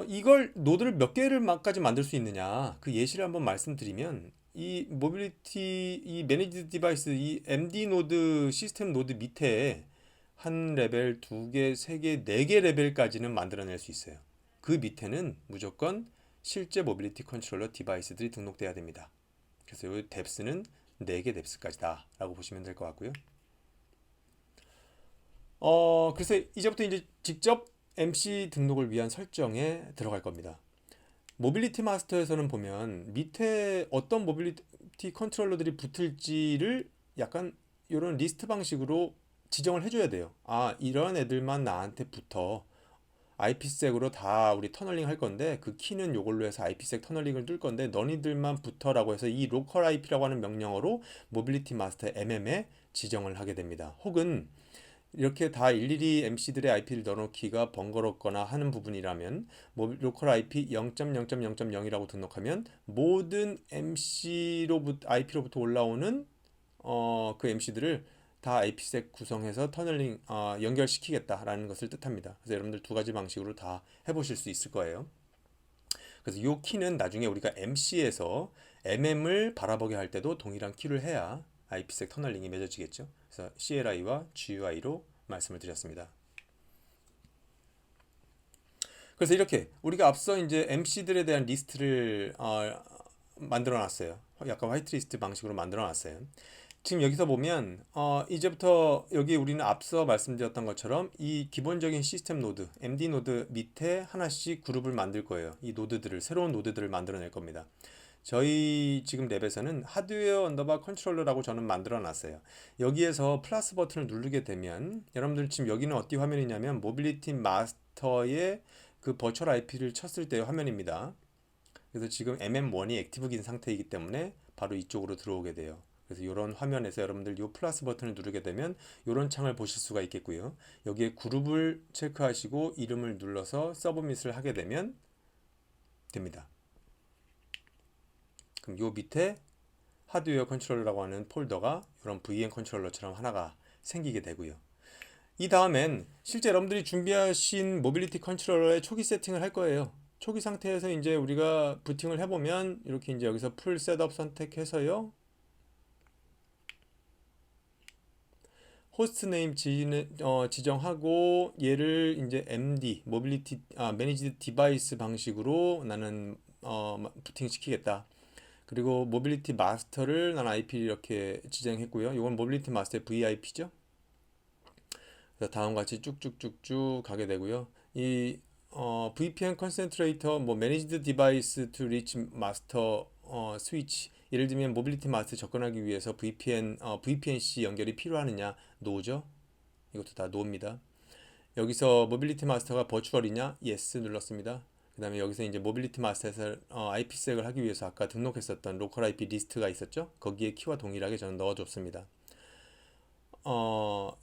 이걸 노드를 몇 개를까지 만들 수 있느냐 그 예시를 한번 말씀드리면 이 모빌리티 이 매니지 디바이스 이 MD 노드 시스템 노드 밑에 한 레벨, 두 개, 세 개, 네 개 레벨까지는 만들어낼 수 있어요. 그 밑에는 무조건 실제 모빌리티 컨트롤러 디바이스들이 등록돼야 됩니다. 그래서 이 뎁스는 4개 뎁스까지다 라고 보시면 될 것 같고요. 그래서 이제부터 이제 직접 MC 등록을 위한 설정에 들어갈 겁니다. 모빌리티 마스터에서는 보면 밑에 어떤 모빌리티 컨트롤러들이 붙을지를 약간 이런 리스트 방식으로 지정을 해줘야 돼요. 아, 이런 애들만 나한테 붙어. IPsek으로 다 우리 터널링 할 건데 그 키는 요걸로 해서 IPsec 터널링을 뚫을 건데 너희들만 붙어라고 해서 이 로컬 IP라고 하는 명령어로 모빌리티 마스터 MM에 지정을 하게 됩니다. 혹은 이렇게 다 일일이 MC들의 IP를 넣어놓기가 번거롭거나 하는 부분이라면 로컬 IP 0.0.0.0이라고 등록하면 모든 IP로부터 올라오는 그 MC들을 다 IPsec 구성해서 터널링 연결시키겠다라는 것을 뜻합니다. 그래서 여러분들 두 가지 방식으로 다 해보실 수 있을 거예요. 그래서 이 키는 나중에 우리가 MC에서 MM을 바라보게 할 때도 동일한 키를 해야 IPsec 터널링이 맺어지겠죠. 그래서 CLI와 GUI로 말씀을 드렸습니다. 그래서 이렇게 우리가 앞서 이제 MC들에 대한 리스트를 만들어 놨어요. 약간 화이트리스트 방식으로 만들어 놨어요. 지금 여기서 보면 이제부터 여기 우리는 앞서 말씀드렸던 것처럼 이 기본적인 시스템 노드, MD 노드 밑에 하나씩 그룹을 만들 거예요. 이 노드들을 새로운 노드들을 만들어낼 겁니다. 저희 지금 랩에서는 하드웨어 언더바 컨트롤러라고 저는 만들어 놨어요. 여기에서 플러스 버튼을 누르게 되면 여러분들 지금 여기는 어디 화면이냐면 모빌리티 마스터의 그 버추얼 IP를 쳤을 때의 화면입니다. 그래서 지금 MM1이 액티브인 상태이기 때문에 바로 이쪽으로 들어오게 돼요. 그래서 이런 화면에서 여러분들 이 플러스 버튼을 누르게 되면 이런 창을 보실 수가 있겠고요. 여기에 그룹을 체크하시고 이름을 눌러서 서브밋을 하게 되면 됩니다. 그럼 요 밑에 하드웨어 컨트롤러라고 하는 폴더가 이런 VM 컨트롤러처럼 하나가 생기게 되고요. 이 다음엔 실제 여러분들이 준비하신 모빌리티 컨트롤러의 초기 세팅을 할 거예요. 초기 상태에서 이제 우리가 부팅을 해보면 이렇게 이제 여기서 풀 셋업 선택해서요. 호스트 네임 지정하고 얘를 이제 MD 모빌리티 매니지드 디바이스 방식으로 나는 부팅 시키겠다. 그리고 모빌리티 마스터를 난 IP 이렇게 지정했고요. 이건 모빌리티 마스터의 VIP죠. 그래서 다음과 같이 쭉쭉쭉쭉 가게 되고요. 이 VPN 컨센트레이터 뭐 매니지드 디바이스 투 리치 마스터 스위치 예를 들면 모빌리티 마스터 접근하기 위해서 VPN-C 연결이 필요하느냐 노죠. 이것도 다 노입니다. 여기서 모빌리티 마스터가 버추얼이냐 yes 눌렀습니다. 그 다음에 여기서 이제 모빌리티 마스터에서 IPsek을 하기 위해서 아까 등록했었던 로컬 IP 리스트가 있었죠. 거기에 키와 동일하게 저는 넣어줬습니다.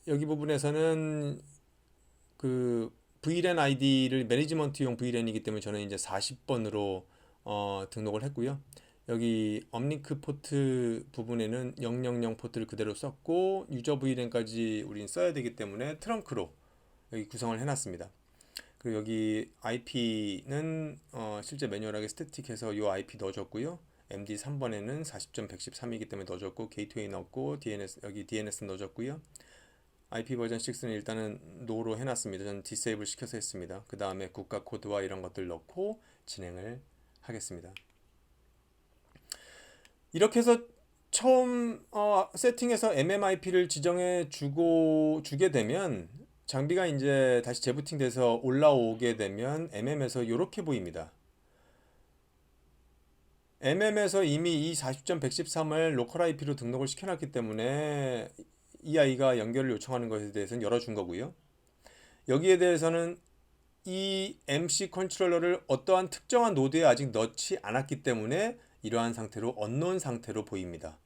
여기 부분에서는 그 VLAN 아이디를 매니지먼트용 VLAN이기 때문에 저는 이제 40번으로 등록을 했고요. 여기 업링크 포트 부분에는 000 포트를 그대로 썼고 유저 VLAN까지 우린 써야 되기 때문에 트렁크로 여기 구성을 해놨습니다. 그리고 여기 IP는 실제 매뉴얼하게 스태틱해서 이 IP 넣어줬고요. MD 3번에는 40.113이기 때문에 넣어줬고 게이트웨이 넣었고 DNS 여기 DNS 넣어줬고요. IP 버전 6는 일단은 노로 해놨습니다. 저는 디세이블 시켜서 했습니다. 그 다음에 국가 코드와 이런 것들 넣고 진행을 하겠습니다. 이렇게 해서 처음 세팅해서 MMIP를 지정해 주게 되면 장비가 이제 다시 재부팅돼서 올라오게 되면 MM에서 이렇게 보입니다. MM에서 이미 이 40.113을 로컬 IP로 등록을 시켜놨기 때문에 이 아이가 연결을 요청하는 것에 대해서는 열어준 거고요. 여기에 대해서는 이 MC 컨트롤러를 어떠한 특정한 노드에 아직 넣지 않았기 때문에 이러한 상태로 언노운 상태로 보입니다.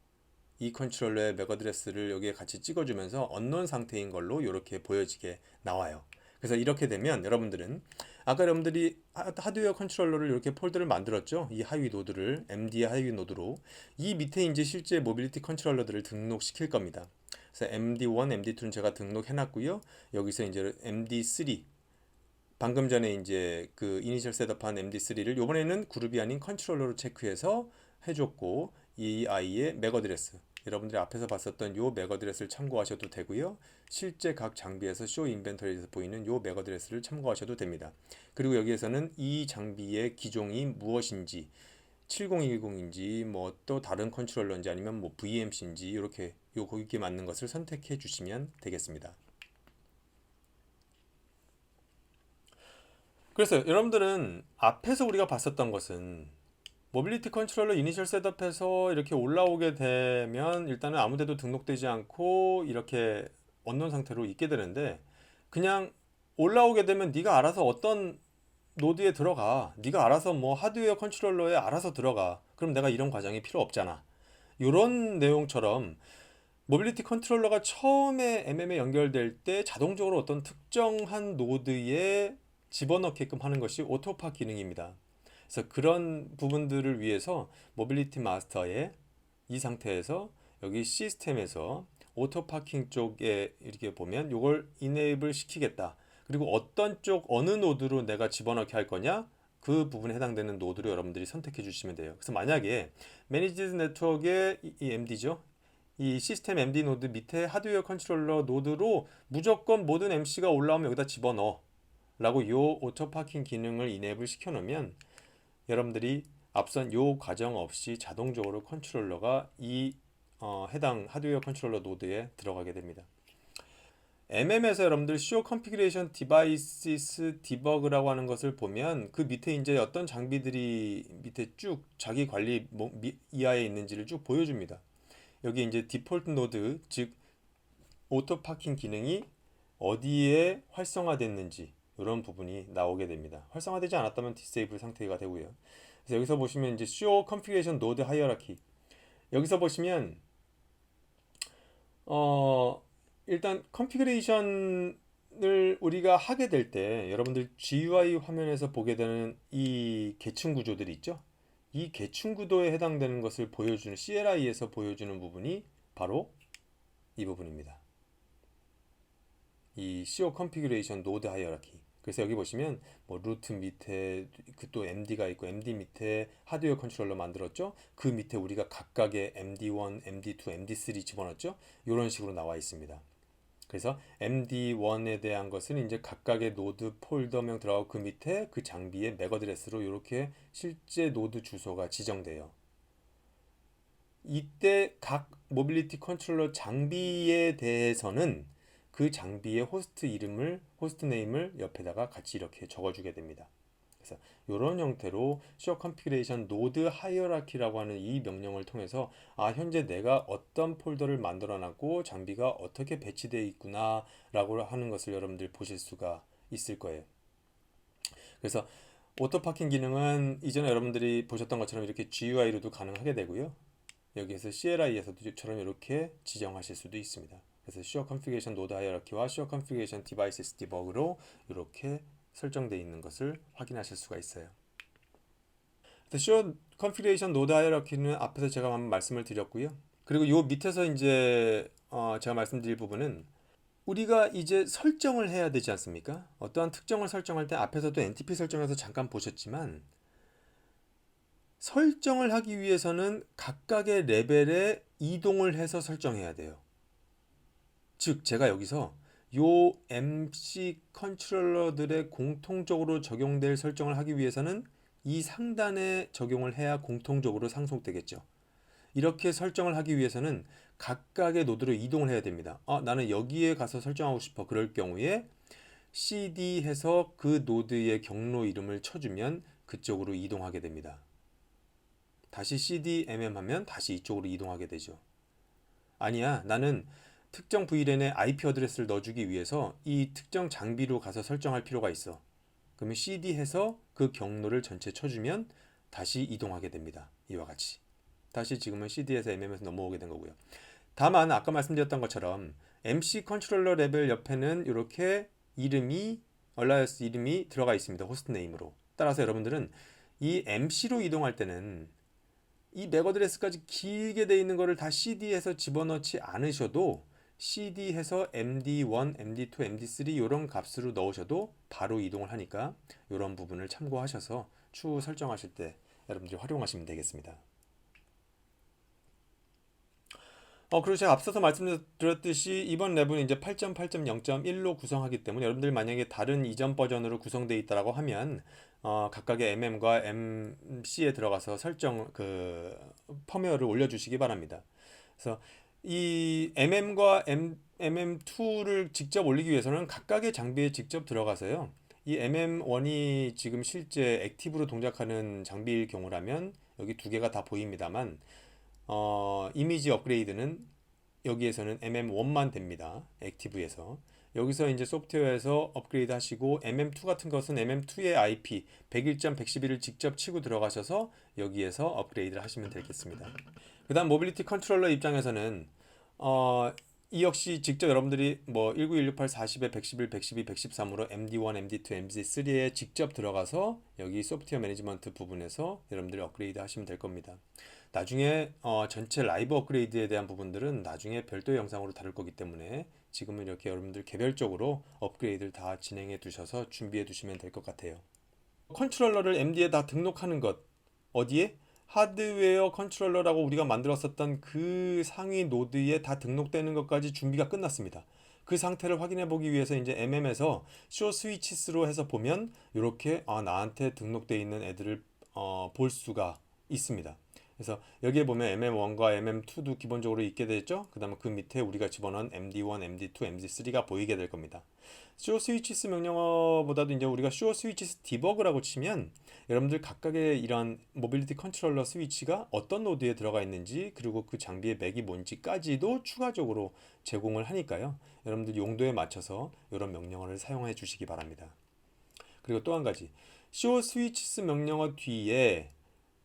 이 컨트롤러의 맥 어드레스를 여기에 같이 찍어주면서 언노운 상태인 걸로 이렇게 보여지게 나와요. 그래서 이렇게 되면 여러분들은 아까 여러분들이 하드웨어 컨트롤러를 이렇게 폴더를 만들었죠. 이 하위 노드를 MD의 하위 노드로 이 밑에 이제 실제 모빌리티 컨트롤러들을 등록시킬 겁니다. 그래서 MD1, MD2는 제가 등록해 놨고요. 여기서 이제 MD3 방금 전에 이제 그 이니셜 셋업한 MD3를 이번에는 그룹이 아닌 컨트롤러로 체크해서 해줬고 이 아이의 맥 어드레스 여러분들이 앞에서 봤었던 요 맥 어드레스를 참고하셔도 되고요. 실제 각 장비에서 쇼 인벤토리에서 보이는 요 맥 어드레스를 참고하셔도 됩니다. 그리고 여기에서는 이 장비의 기종이 무엇인지 7010인지 뭐 또 다른 컨트롤러인지 아니면 뭐 VMC인지 이렇게 거기에 맞는 것을 선택해 주시면 되겠습니다. 그래서 여러분들은 앞에서 우리가 봤었던 것은 모빌리티 컨트롤러 이니셜 셋업해서 이렇게 올라오게 되면 일단은 아무데도 등록되지 않고 이렇게 언론 상태로 있게 되는데 그냥 올라오게 되면 네가 알아서 어떤 노드에 들어가 네가 알아서 뭐 하드웨어 컨트롤러에 알아서 들어가 그럼 내가 이런 과정이 필요 없잖아 이런 내용처럼 모빌리티 컨트롤러가 처음에 MM에 연결될 때 자동적으로 어떤 특정한 노드에 집어넣게끔 하는 것이 오토파 기능입니다. 그래서 그런 부분들을 위해서 모빌리티 마스터의 이 상태에서 여기 시스템에서 오토 파킹 쪽에 이렇게 보면 이걸 이네이블 시키겠다. 그리고 어떤 쪽 어느 노드로 내가 집어넣게 할 거냐? 그 부분에 해당되는 노드로 여러분들이 선택해 주시면 돼요. 그래서 만약에 매니지드 네트워크의 이 MD죠. 이 시스템 MD 노드 밑에 하드웨어 컨트롤러 노드로 무조건 모든 MC가 올라오면 여기다 집어넣어 라고 요 오토 파킹 기능을 이네이블 시켜 놓으면 여러분들이 앞선 요 과정 없이 자동적으로 컨트롤러가 이 해당 하드웨어 컨트롤러 노드에 들어가게 됩니다. MM에서 여러분들 Show Configuration Devices Debug라고 하는 것을 보면 그 밑에 이제 어떤 장비들이 밑에 쭉 자기 관리 이하에 있는지를 쭉 보여줍니다. 여기 이제 디폴트 노드 즉 오토 파킹 기능이 어디에 활성화됐는지 이런 부분이 나오게 됩니다. 활성화되지 않았다면 디세이블 상태가 되고요. 그래서 여기서 보시면 이제 Show Configuration Node Hierarchy 여기서 보시면 일단 컨피그레이션을 우리가 하게 될 때 여러분들 GUI 화면에서 보게 되는 이 계층 구조들이 있죠. 이 계층 구도에 해당되는 것을 보여주는 CLI에서 보여주는 부분이 바로 이 부분입니다. 이 CO Configuration Node Hierarchy 그래서 여기 보시면 뭐 루트 밑에 그 또 MD가 있고 MD 밑에 하드웨어 컨트롤러 만들었죠. 그 밑에 우리가 각각의 MD1, MD2, MD3 집어넣었죠. 이런 식으로 나와 있습니다. 그래서 MD1에 대한 것은 이제 각각의 노드 폴더명 들어가고 그 밑에 그 장비의 맥 어드레스로 이렇게 실제 노드 주소가 지정돼요. 이때 각 모빌리티 컨트롤러 장비에 대해서는 그 장비의 호스트 이름을 호스트 네임을 옆에다가 같이 이렇게 적어주게 됩니다. 그래서 이런 형태로 Show Configuration Node Hierarchy라고 하는 이 명령을 통해서 현재 내가 어떤 폴더를 만들어놨고 장비가 어떻게 배치되어 있구나 라고 하는 것을 여러분들 보실 수가 있을 거예요. 그래서 오토 파킹 기능은 이전에 여러분들이 보셨던 것처럼 이렇게 GUI로도 가능하게 되고요. 여기에서 CLI에서도 처럼 이렇게 지정하실 수도 있습니다. 그래서 Sure Configuration Node Hierarchy와 Sure Configuration Devices Debug로 이렇게 설정되어 있는 것을 확인하실 수가 있어요. Sure Configuration Node Hierarchy는 앞에서 제가 한번 말씀을 드렸고요. 그리고 요 밑에서 이제 제가 말씀드릴 부분은 우리가 이제 설정을 해야 되지 않습니까? 어떠한 특정을 설정할 때 앞에서도 NTP 설정에서 잠깐 보셨지만 설정을 하기 위해서는 각각의 레벨에 이동을 해서 설정해야 돼요. 즉 제가 여기서 요 MC 컨트롤러들의 공통적으로 적용될 설정을 하기 위해서는 이 상단에 적용을 해야 공통적으로 상속되겠죠. 이렇게 설정을 하기 위해서는 각각의 노드로 이동을 해야 됩니다. 나는 여기에 가서 설정하고 싶어. 그럴 경우에 CD 해서 그 노드의 경로 이름을 쳐주면 그쪽으로 이동하게 됩니다. 다시 CD MM 하면 다시 이쪽으로 이동하게 되죠. 아니야, 나는 특정 VLAN에 IP 어드레스를 넣어주기 위해서 이 특정 장비로 가서 설정할 필요가 있어. 그러면 CD 해서 그 경로를 전체 쳐주면 다시 이동하게 됩니다. 이와 같이. 다시 지금은 CD에서 MM에서 넘어오게 된 거고요. 다만 아까 말씀드렸던 것처럼 MC 컨트롤러 레벨 옆에는 이렇게 이름이 얼라이언스 이름이 들어가 있습니다. 호스트 네임으로. 따라서 여러분들은 이 MC로 이동할 때는 이 맥 어드레스까지 길게 돼 있는 거를 다 CD에서 집어넣지 않으셔도 CD에서 MD1, MD2, MD3 이런 값으로 넣으셔도 바로 이동을 하니까 이런 부분을 참고하셔서 추후 설정하실 때 여러분들이 활용하시면 되겠습니다. 그리고 제가 앞서서 말씀드렸듯이 이번 랩은 이제 8.8.0.1로 구성하기 때문에 여러분들 만약에 다른 이전 버전으로 구성되어 있다라고 하면 각각의 MM과 MC에 들어가서 설정 펌웨어를 올려주시기 바랍니다. 그래서 이 MM과 MM2를 직접 올리기 위해서는 각각의 장비에 직접 들어가서요. 이 MM1이 지금 실제 액티브로 동작하는 장비일 경우라면 여기 두 개가 다 보입니다만 이미지 업그레이드는 여기에서는 MM1만 됩니다. 액티브에서. 여기서 이제 소프트웨어에서 업그레이드 하시고 MM2 같은 것은 MM2의 IP 101.111을 직접 치고 들어가셔서 여기에서 업그레이드를 하시면 되겠습니다. 그 다음 모빌리티 컨트롤러 입장에서는 이 역시 직접 여러분들이 뭐 19168, 40에 111, 112, 113으로 MD1, MD2, MD3에 직접 들어가서 여기 소프트웨어 매니지먼트 부분에서 여러분들이 업그레이드 하시면 될 겁니다. 나중에 전체 라이브 업그레이드에 대한 부분들은 나중에 별도의 영상으로 다룰 거기 때문에 지금은 이렇게 여러분들 개별적으로 업그레이드를 다 진행해 두셔서 준비해 두시면 될 것 같아요. 컨트롤러를 MD에 다 등록하는 것 어디에? 하드웨어 컨트롤러라고 우리가 만들었었던 그 상위 노드에 다 등록되는 것까지 준비가 끝났습니다. 그 상태를 확인해 보기 위해서 이제 MM에서 쇼 스위치스로 해서 보면 이렇게 나한테 등록되어 있는 애들을 볼 수가 있습니다. 그래서 여기에 보면 MM1과 MM2도 기본적으로 있게 되죠. 그 다음에 그 밑에 우리가 집어넣은 MD1, MD2, MD3가 보이게 될 겁니다. 쇼 스위치스 명령어보다도 이제 우리가 쇼 스위치스 디버그라고 치면 여러분들 각각의 이런 모빌리티 컨트롤러 스위치가 어떤 노드에 들어가 있는지 그리고 그 장비의 맥이 뭔지까지도 추가적으로 제공을 하니까요. 여러분들 용도에 맞춰서 이런 명령어를 사용해 주시기 바랍니다. 그리고 또 한 가지 쇼 스위치스 명령어 뒤에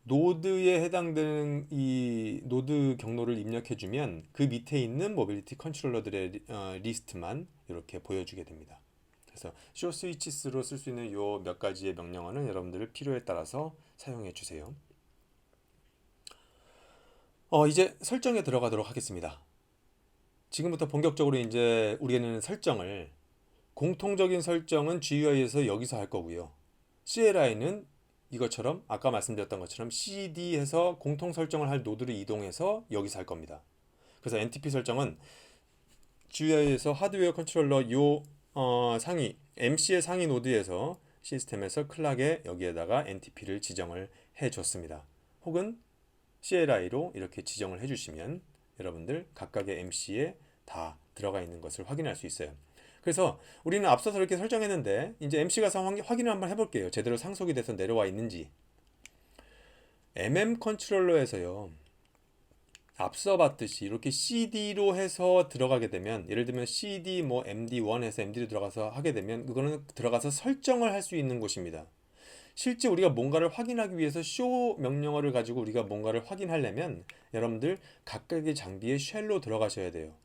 노드에 해당되는 이 노드 경로를 입력해주면 그 밑에 있는 모빌리티 컨트롤러들의 리스트만 이렇게 보여주게 됩니다. 그래서 쇼 스위치스로 쓸 수 있는 요 몇 가지의 명령어는 여러분들 필요에 따라서 사용해 주세요. 이제 설정에 들어가도록 하겠습니다. 지금부터 본격적으로 이제 우리는 설정을 공통적인 설정은 GUI에서 여기서 할 거고요. CLI는 이것처럼 아까 말씀드렸던 것처럼 CD에서 공통 설정을 할 노드를 이동해서 여기서 할 겁니다. 그래서 NTP 설정은 GUI에서 하드웨어 컨트롤러 요 상위 MC의 상위 노드에서 시스템에서 클락에 여기에다가 NTP를 지정을 해줬습니다. 혹은 CLI로 이렇게 지정을 해주시면 여러분들 각각의 MC에 다 들어가 있는 것을 확인할 수 있어요. 그래서 우리는 앞서서 이렇게 설정했는데 이제 MC가 확인을 한번 해볼게요. 제대로 상속이 돼서 내려와 있는지. MM 컨트롤러에서요. 앞서 봤듯이 이렇게 CD로 해서 들어가게 되면 예를 들면 CD 뭐 MD1에서 MD로 들어가서 하게 되면 그거는 들어가서 설정을 할 수 있는 곳입니다. 실제 우리가 뭔가를 확인하기 위해서 show 명령어를 가지고 우리가 뭔가를 확인하려면 여러분들 각각의 장비에 쉘로 들어가셔야 돼요.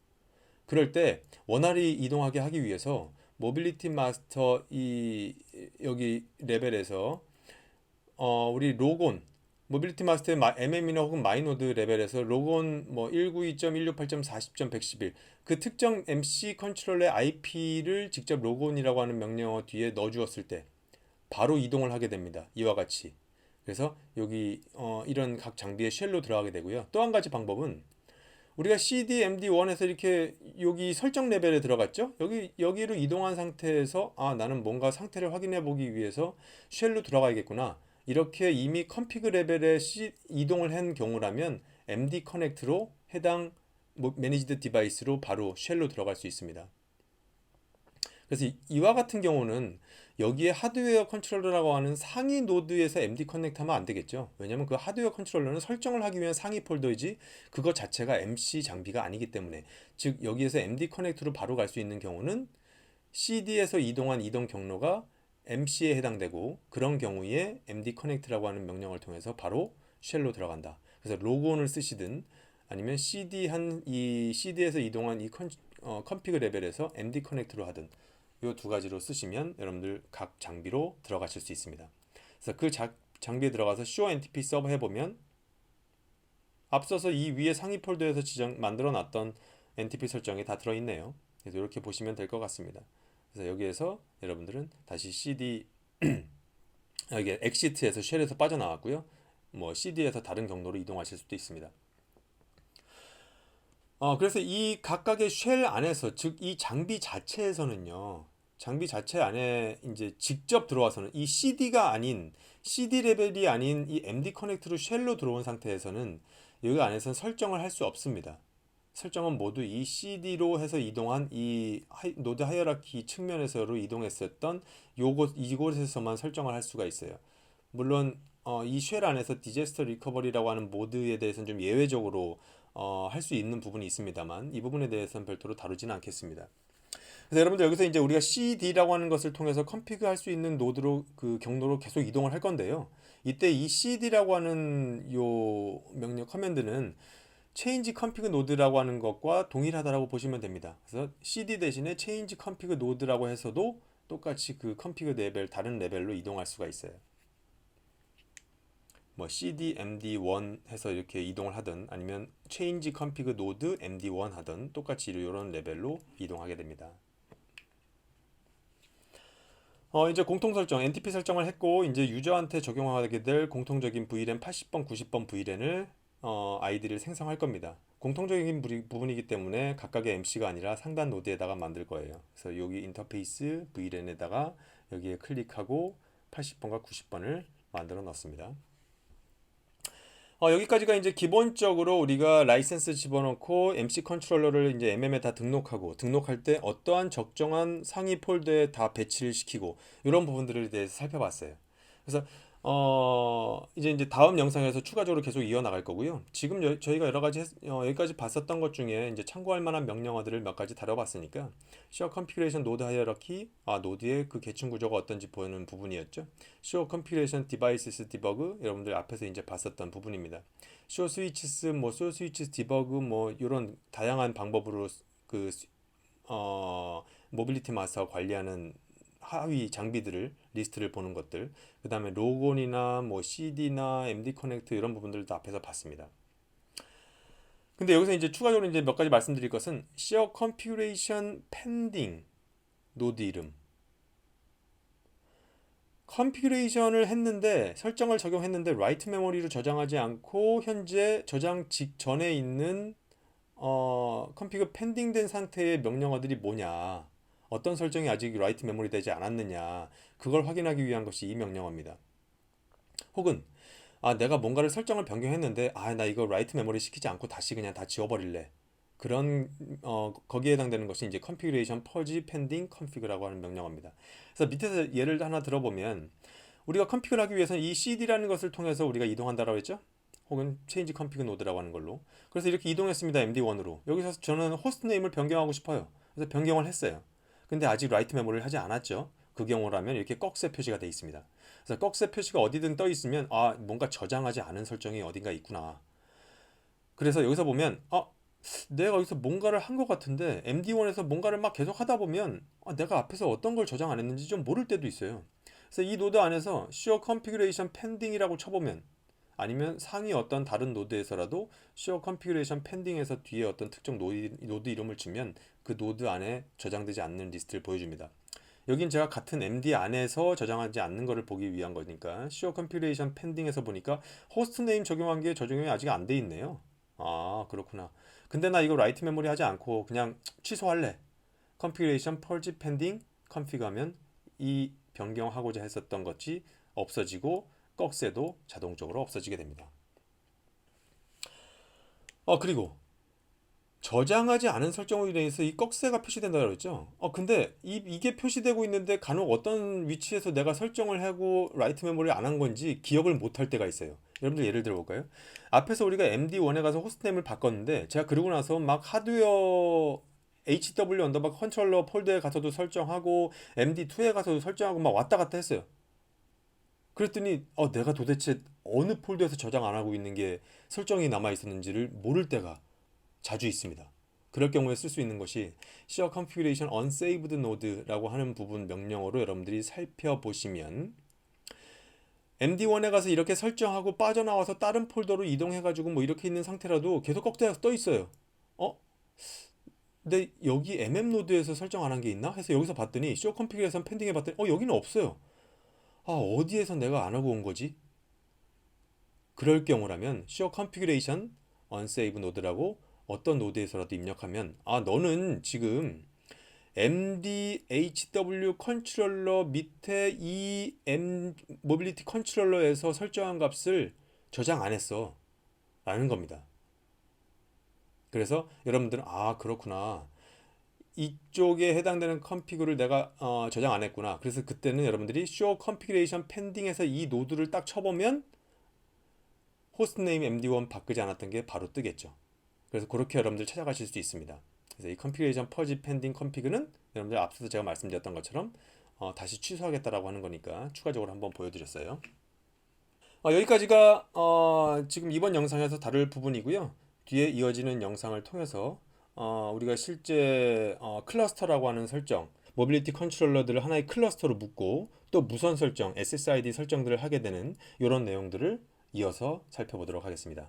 그럴 때 원활히 이동하게 하기 위해서 모빌리티 마스터 이 여기 레벨에서 우리 로곤 모빌리티 마스터의 MM이나 혹은 마이노드 레벨에서 로곤 뭐 192.168.40.111 그 특정 MC 컨트롤러의 IP를 직접 로곤이라고 하는 명령어 뒤에 넣어 주었을 때 바로 이동을 하게 됩니다. 이와 같이. 그래서 여기 이런 각 장비의 쉘로 들어가게 되고요. 또 한 가지 방법은 우리가 CDMD1에서 이렇게 여기 설정 레벨에 들어갔죠? 여기로 이동한 상태에서 나는 뭔가 상태를 확인해 보기 위해서 쉘로 들어가야겠구나. 이렇게 이미 컨피그 레벨에 이동을 한 경우라면 MD 커넥트로 해당 매니지드 디바이스로 바로 쉘로 들어갈 수 있습니다. 그래서 이와 같은 경우는 여기에 하드웨어 컨트롤러라고 하는 상위 노드에서 MD 커넥트하면 안 되겠죠. 왜냐하면 그 하드웨어 컨트롤러는 설정을 하기 위한 상위 폴더이지 그거 자체가 MC 장비가 아니기 때문에, 즉 여기에서 MD 커넥트로 바로 갈 수 있는 경우는 CD에서 이동한 이동 경로가 MC에 해당되고, 그런 경우에 MD 커넥트라고 하는 명령을 통해서 바로 쉘로 들어간다. 그래서 로그온을 쓰시든 아니면 이 CD에서 이동한 이 컨피그 레벨에서 MD 커넥트로 하든 이 두 가지로 쓰시면 여러분들 각 장비로 들어가실 수 있습니다. 그래서 그 장비에 들어가서 show NTP 서버 해보면 앞서서 이 위에 상위 폴더에서 만들어 놨던 NTP 설정이 다 들어있네요. 그래서 이렇게 보시면 될 것 같습니다. 그래서 여기에서 여러분들은 다시 CD 여기 exit에서 쉘에서 빠져나왔고요. 뭐 CD에서 다른 경로로 이동하실 수도 있습니다. 그래서 이 각각의 쉘 안에서, 즉 이 장비 자체에서는요, 장비 자체 안에 이제 직접 들어와서는 이 CD가 아닌, CD 레벨이 아닌 이 MD 커넥트로 쉘로 들어온 상태에서는 여기 안에서는 설정을 할 수 없습니다. 설정은 모두 이 CD로 해서 이동한 이 노드 하이어라키 측면에서로 이동했었던 이곳에서만 설정을 할 수가 있어요. 물론 이 쉘 안에서 디제스터 리커버리라고 하는 모드에 대해서는 좀 예외적으로 할 수 있는 부분이 있습니다만, 이 부분에 대해서는 별도로 다루지는 않겠습니다. 그래서 여러분들 여기서 이제 우리가 CD라고 하는 것을 통해서 컨피그 할 수 있는 노드로, 그 경로로 계속 이동을 할 건데요. 이때 이 CD라고 하는 요 명령 커맨드는 change config node라고 하는 것과 동일하다라고 보시면 됩니다. 그래서 CD 대신에 change config node라고 해서도 똑같이 그 config 레벨, 다른 레벨로 이동할 수가 있어요. 뭐 CD MD1 해서 이렇게 이동을 하든 아니면 change config node MD1 하든 똑같이 이런 레벨로 이동하게 됩니다. 이제 공통 설정, NTP 설정을 했고, 이제 유저한테 적용하게 될 공통적인 VLAN 80번, 90번 VLAN을 아이디를 생성할 겁니다. 공통적인 부분이기 때문에 각각의 MC가 아니라 상단 노드에다가 만들 거예요. 그래서 여기 인터페이스 VLAN에다가 여기에 클릭하고 80번과 90번을 만들어 넣습니다. 여기까지가 이제 기본적으로 우리가 라이센스 집어넣고 MC 컨트롤러를 이제 MM에 다 등록하고, 등록할 때 어떠한 적정한 상위 폴더에 다 배치를 시키고, 이런 부분들에 대해서 살펴봤어요. 그래서 이제 다음 영상에서 추가적으로 계속 이어나갈 거고요. 지금 저희가 여러 가지 여기까지 봤었던 것 중에 이제 참고할 만한 명령어들을 몇 가지 다뤄봤으니까, Show Configuration Node Hierarchy, 노드의 그 계층 구조가 어떤지 보이는 부분이었죠. Show Configuration Devices Debug, 여러분들 앞에서 이제 봤었던 부분입니다. Show Switches, 뭐 Show Switches Debug, 뭐 이런 다양한 방법으로 그 모빌리티 마스터가 관리하는 하위 장비들을 리스트를 보는 것들, 그 다음에 로곤이나 뭐 CD나 MD 커넥트 이런 부분들도 앞에서 봤습니다. 근데 여기서 이제 추가적으로 이제 몇 가지 말씀드릴 것은 Share Configuration Pending 노드 이름, 컨피그레이션을 했는데 설정을 적용했는데 라이트 메모리로 저장하지 않고 현재 저장 직전에 있는 컨피그 펜딩된 상태의 명령어들이 뭐냐, 어떤 설정이 아직 라이트 메모리 되지 않았느냐, 그걸 확인하기 위한 것이 이 명령어입니다. 혹은 내가 뭔가를 설정을 변경했는데 나 이거 라이트 메모리 시키지 않고 다시 그냥 다 지워버릴래, 그런 거기에 해당되는 것이 이제 configuration purge pending config라고 하는 명령어입니다. 그래서 밑에서 예를 하나 들어보면, 우리가 컨피그를 하기 위해서는 이 CD라는 것을 통해서 우리가 이동한다라고 했죠. 혹은 change config node라고 하는 걸로. 그래서 이렇게 이동했습니다. MD1으로. 여기서 저는 호스트 네임을 변경하고 싶어요. 그래서 변경을 했어요. 근데 아직 라이트 메모리를 하지 않았죠. 그 경우라면 이렇게 꺽쇠 표시가 되어 있습니다. 그래서 꺽쇠 표시가 어디든 떠 있으면 뭔가 저장하지 않은 설정이 어딘가 있구나. 그래서 여기서 보면 내가 여기서 뭔가를 한 것 같은데 MD1에서 뭔가를 막 계속 하다 보면 내가 앞에서 어떤 걸 저장 안 했는지 좀 모를 때도 있어요. 그래서 이 노드 안에서 Show Configuration Pending이라고 쳐보면 아니면 상위 어떤 다른 노드에서라도 Show Configuration Pending에서 뒤에 어떤 특정 노드 이름을 치면 그 노드 안에 저장되지 않는 리스트를 보여줍니다. 여긴 제가 같은 MD 안에서 저장하지 않는 것을 보기 위한 거니까 Show Configuration Pending에서 보니까 호스트 네임 적용한 게 적용이 아직 안 돼 있네요. 아, 그렇구나. 근데 나 이거 라이트 메모리 하지 않고 그냥 취소할래. Configuration Purge Pending config 하면 이 변경하고자 했었던 것이 없어지고 꺽쇠도 자동적으로 없어지게 됩니다. 그리고 저장하지 않은 설정으로 인해서 이 꺽쇠가 표시된다고 그랬죠. 근데 이게 표시되고 있는데 간혹 어떤 위치에서 내가 설정을 하고 라이트 메모리를 안 한 건지 기억을 못 할 때가 있어요. 여러분들 예를 들어 볼까요? 앞에서 우리가 MD1에 가서 호스트네임을 바꿨는데 제가 그러고 나서 막 하드웨어 HW 언더바 컨트롤러 폴더에 가서도 설정하고 MD2에 가서도 설정하고 막 왔다 갔다 했어요. 그랬더니 내가 도대체 어느 폴더에서 저장 안 하고 있는 게 설정이 남아 있었는지를 모를 때가 자주 있습니다. 그럴 경우에 쓸 수 있는 것이 Share Configuration Unsaved Node라고 하는 부분 명령어로 여러분들이 살펴보시면 MD1에 가서 이렇게 설정하고 빠져나와서 다른 폴더로 이동해가지고 뭐 이렇게 있는 상태라도 계속 꺽대가 떠 있어요. 어? 근데 여기 MM 노드에서 설정 안 한 게 있나? 해서 여기서 봤더니 Show Configuration 펜딩해 봤더니 여기는 없어요. 어디에서 내가 안 하고 온 거지? 그럴 경우라면 Show Configuration Unsaved Node라고 어떤 노드에서라도 입력하면 너는 지금 MDHW 컨트롤러 밑에 이 모빌리티 컨트롤러에서 설정한 값을 저장 안 했어 라는 겁니다. 그래서 여러분들은 그렇구나, 이쪽에 해당되는 컨피그를 내가 저장 안 했구나. 그래서 그때는 여러분들이 Show Configuration Pending에서 이 노드를 딱 쳐보면 호스트네임 MD1 바꾸지 않았던 게 바로 뜨겠죠. 그래서 그렇게 여러분들 찾아가실 수 있습니다. 그래서 이 Configuration Purge Pending Config는 여러분들 앞서서 제가 말씀드렸던 것처럼 다시 취소하겠다라고 하는 거니까 추가적으로 한번 보여드렸어요. 여기까지가 지금 이번 영상에서 다룰 부분이고요. 뒤에 이어지는 영상을 통해서 우리가 실제 클러스터라고 하는 설정, 모빌리티 컨트롤러들을 하나의 클러스터로 묶고 또 무선 설정, SSID 설정들을 하게 되는 이런 내용들을 이어서 살펴보도록 하겠습니다.